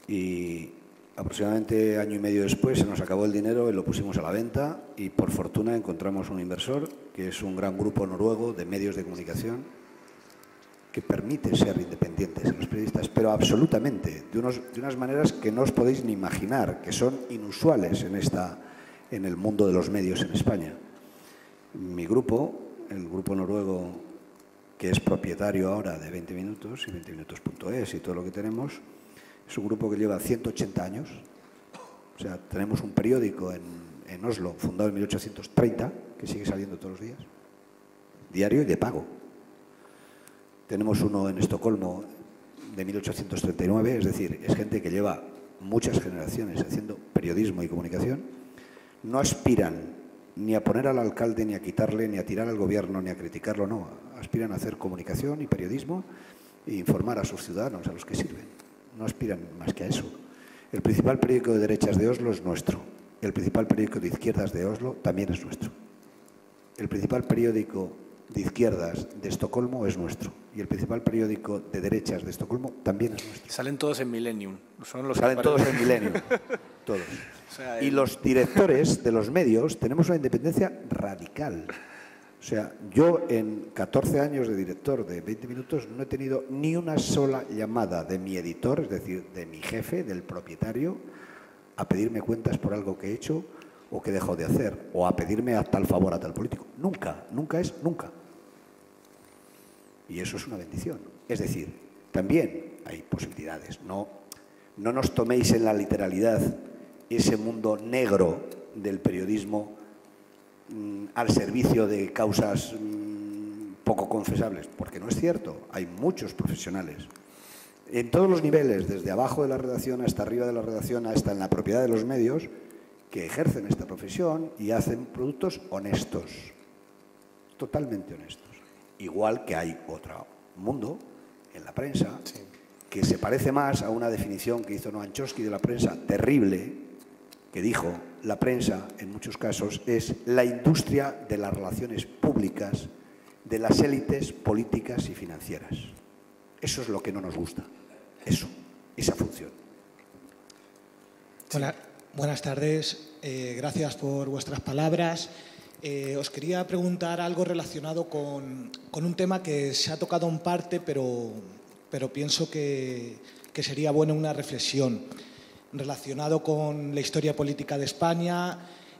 Y aproximadamente año y medio después se nos acabó el dinero y lo pusimos a la venta y por fortuna encontramos un inversor que es un gran grupo noruego de medios de comunicación que permite ser independientes en los periodistas, pero absolutamente, de unas maneras que no os podéis ni imaginar, que son inusuales en el mundo de los medios en España. Mi grupo, el grupo noruego que es propietario ahora de 20 Minutos y 20minutos.es y todo lo que tenemos, es un grupo que lleva 180 años. O sea, tenemos un periódico en Oslo, fundado en 1830, que sigue saliendo todos los días, diario y de pago. Tenemos uno en Estocolmo de 1839, es decir, es gente que lleva muchas generaciones haciendo periodismo y comunicación. No aspiran ni a poner al alcalde, ni a quitarle, ni a tirar al gobierno, ni a criticarlo, no. Aspiran a hacer comunicación y periodismo e informar a sus ciudadanos, a los que sirven. No aspiran más que a eso. El principal periódico de derechas de Oslo es nuestro. El principal periódico de izquierdas de Oslo también es nuestro. El principal periódico de izquierdas de Estocolmo es nuestro. Y el principal periódico de derechas de Estocolmo también es nuestro. Salen todos en Millennium. Salen todos en Millennium. Todos. O sea, y los directores de los medios tenemos una independencia radical. O sea, yo en 14 años de director de 20 Minutos no he tenido ni una sola llamada de mi editor, es decir, de mi jefe, del propietario, a pedirme cuentas por algo que he hecho o que he dejado de hacer, o a pedirme a tal favor a tal político. Nunca, nunca es nunca. Y eso es una bendición. Es decir, también hay posibilidades. No nos toméis en la literalidad ese mundo negro del periodismo al servicio de causas poco confesables, porque no es cierto. Hay muchos profesionales en todos los niveles, desde abajo de la redacción hasta arriba de la redacción, hasta en la propiedad de los medios, que ejercen esta profesión y hacen productos honestos, totalmente honestos. Igual que hay otro mundo en la prensa que se parece más a una definición que hizo Noam Chomsky de la prensa terrible, que dijo: la prensa, en muchos casos, es la industria de las relaciones públicas de las élites políticas y financieras. Eso es lo que no nos gusta, esa función. Buenas tardes, gracias por vuestras palabras. Os quería preguntar algo relacionado con un tema que se ha tocado en parte, pero pienso que sería buena una reflexión relacionado con la historia política de España.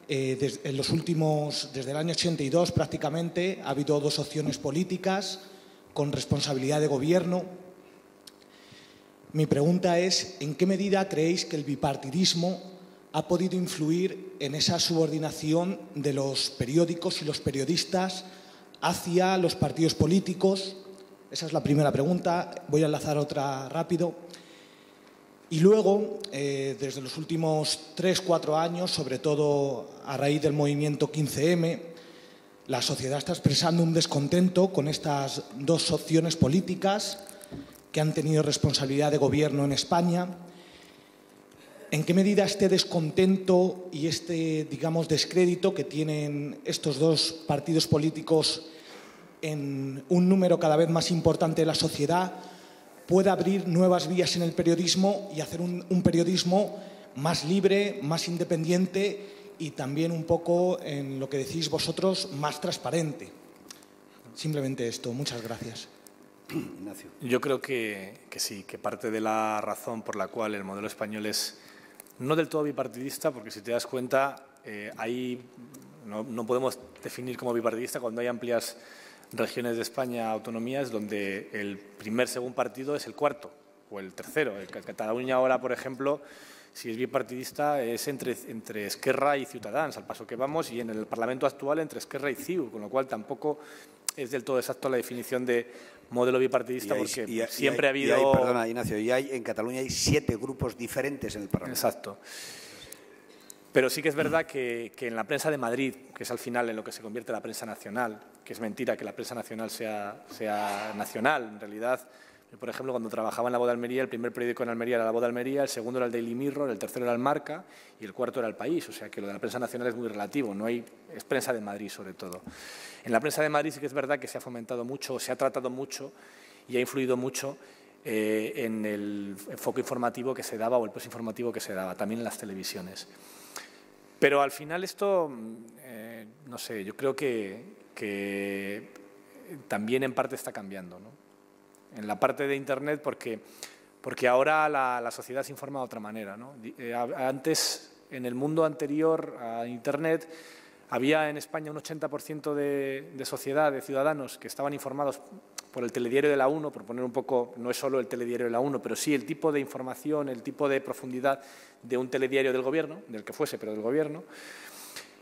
Desde el año 82 prácticamente ha habido dos opciones políticas con responsabilidad de gobierno. Mi pregunta es: ¿en qué medida creéis que el bipartidismo ha podido influir en esa subordinación de los periódicos y los periodistas hacia los partidos políticos? Esa es la primera pregunta. Voy a enlazar otra rápido. Y luego, desde los últimos 3-4 años, sobre todo a raíz del movimiento 15M, la sociedad está expresando un descontento con estas dos opciones políticas que han tenido responsabilidad de gobierno en España. ¿En qué medida este descontento y este, digamos, descrédito que tienen estos dos partidos políticos en un número cada vez más importante de la sociedad puede abrir nuevas vías en el periodismo y hacer un periodismo más libre, más independiente y también un poco, en lo que decís vosotros, más transparente? Simplemente esto. Muchas gracias. Ignacio. Yo creo que sí, que parte de la razón por la cual el modelo español es no del todo bipartidista, porque si te das cuenta, no podemos definir como bipartidista cuando hay amplias regiones de España, autonomías, donde el primer segundo partido es el cuarto o el tercero. En Cataluña ahora, por ejemplo, si es bipartidista es entre Esquerra y Ciutadans, al paso que vamos, y en el Parlamento actual entre Esquerra y CiU, con lo cual tampoco es del todo exacto la definición de modelo bipartidista, porque siempre ha habido… Perdona, Ignacio, en Cataluña hay 7 grupos diferentes en el Parlamento. Exacto. Pero sí que es verdad que en la prensa de Madrid, que es al final en lo que se convierte la prensa nacional, que es mentira que la prensa nacional sea nacional, en realidad… Yo, por ejemplo, cuando trabajaba en La Voz de Almería, el primer periódico en Almería era La Voz de Almería, el segundo era el Daily Mirror, el tercero era el Marca y el cuarto era el País. O sea que lo de la prensa nacional es muy relativo, es prensa de Madrid sobre todo. En la prensa de Madrid sí que es verdad que se ha fomentado mucho, se ha tratado mucho y ha influido mucho en el enfoque informativo que se daba o el peso informativo que se daba, también en las televisiones. Pero al final esto, no sé, yo creo que también en parte está cambiando, ¿no? En la parte de Internet, porque ahora la sociedad se informa de otra manera, ¿no? Antes, en el mundo anterior a Internet, había en España un 80% de sociedad, de ciudadanos, que estaban informados por el telediario de la 1, por poner un poco, no es solo el telediario de la 1, pero sí el tipo de información, el tipo de profundidad de un telediario del Gobierno, del que fuese, pero del Gobierno,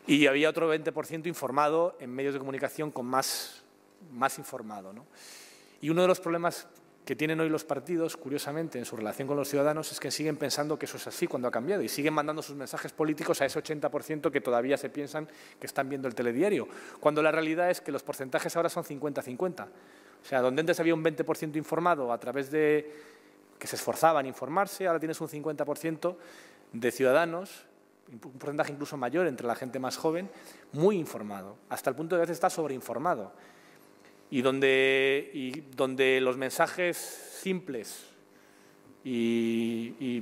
y había otro 20% informado en medios de comunicación con más informado, ¿no? Y uno de los problemas que tienen hoy los partidos, curiosamente, en su relación con los ciudadanos, es que siguen pensando que eso es así cuando ha cambiado y siguen mandando sus mensajes políticos a ese 80% que todavía se piensan que están viendo el telediario, cuando la realidad es que los porcentajes ahora son 50-50. O sea, donde antes había un 20% informado a través de que se esforzaban en informarse, ahora tienes un 50% de ciudadanos, un porcentaje incluso mayor entre la gente más joven, muy informado, hasta el punto de que a veces está sobreinformado. Y donde los mensajes simples y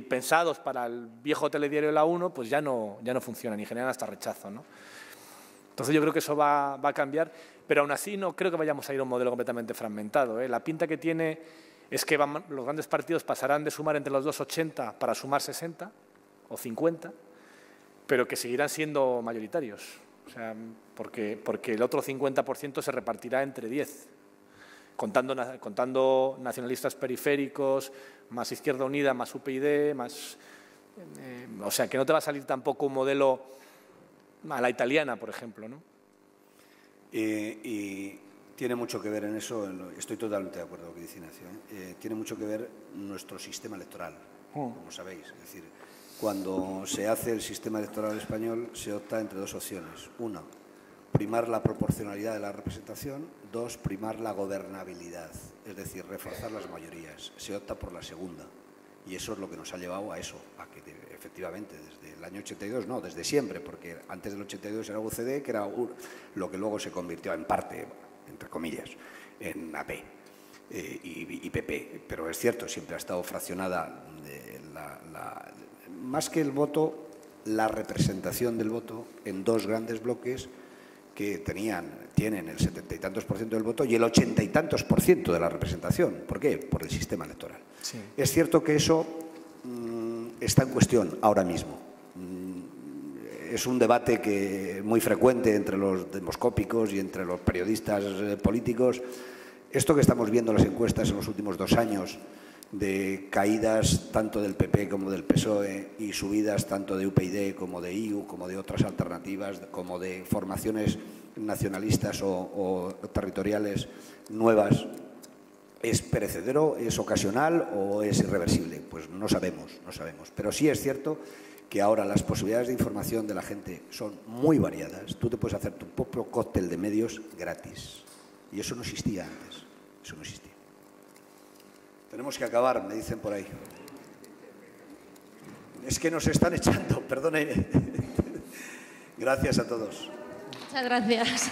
pensados para el viejo telediario de la 1, pues ya no funcionan y generan hasta rechazo, ¿no? Entonces yo creo que eso va a cambiar, pero aún así no creo que vayamos a ir a un modelo completamente fragmentado, ¿eh? La pinta que tiene es que los grandes partidos pasarán de sumar entre los dos 80 para sumar 60 o 50, pero que seguirán siendo mayoritarios. O sea, porque el otro 50% se repartirá entre 10, contando nacionalistas periféricos, más Izquierda Unida, más UPyD, más… o sea, que no te va a salir tampoco un modelo a la italiana, por ejemplo, ¿no? Y tiene mucho que ver en eso, estoy totalmente de acuerdo con lo que dice Ignacio, tiene mucho que ver nuestro sistema electoral, como sabéis. Es decir, cuando se hace el sistema electoral español se opta entre dos opciones. Una, primar la proporcionalidad de la representación. Dos, primar la gobernabilidad, es decir, reforzar las mayorías. Se opta por la segunda. Y eso es lo que nos ha llevado a eso, a que efectivamente desde el año 82, no, desde siempre, porque antes del 82 era UCD, que era lo que luego se convirtió en parte, entre comillas, en AP y PP. Pero es cierto, siempre ha estado fraccionada más que el voto, la representación del voto en dos grandes bloques que tienen el 70 y tantos % del voto y el 80 y tantos % de la representación. ¿Por qué? Por el sistema electoral. Sí. Es cierto que eso está en cuestión ahora mismo. Es un debate muy frecuente entre los demoscópicos y entre los periodistas políticos. Esto que estamos viendo en las encuestas en los últimos 2 años, de caídas tanto del PP como del PSOE y subidas tanto de UPyD como de IU, como de otras alternativas, como de formaciones nacionalistas o territoriales nuevas, ¿es perecedero, es ocasional o es irreversible? Pues no sabemos. Pero sí es cierto que ahora las posibilidades de información de la gente son muy variadas. Tú te puedes hacer tu propio cóctel de medios gratis. Y eso no existía antes. Eso no existía. Tenemos que acabar, me dicen por ahí. Es que nos están echando, perdone. Gracias a todos. Muchas gracias.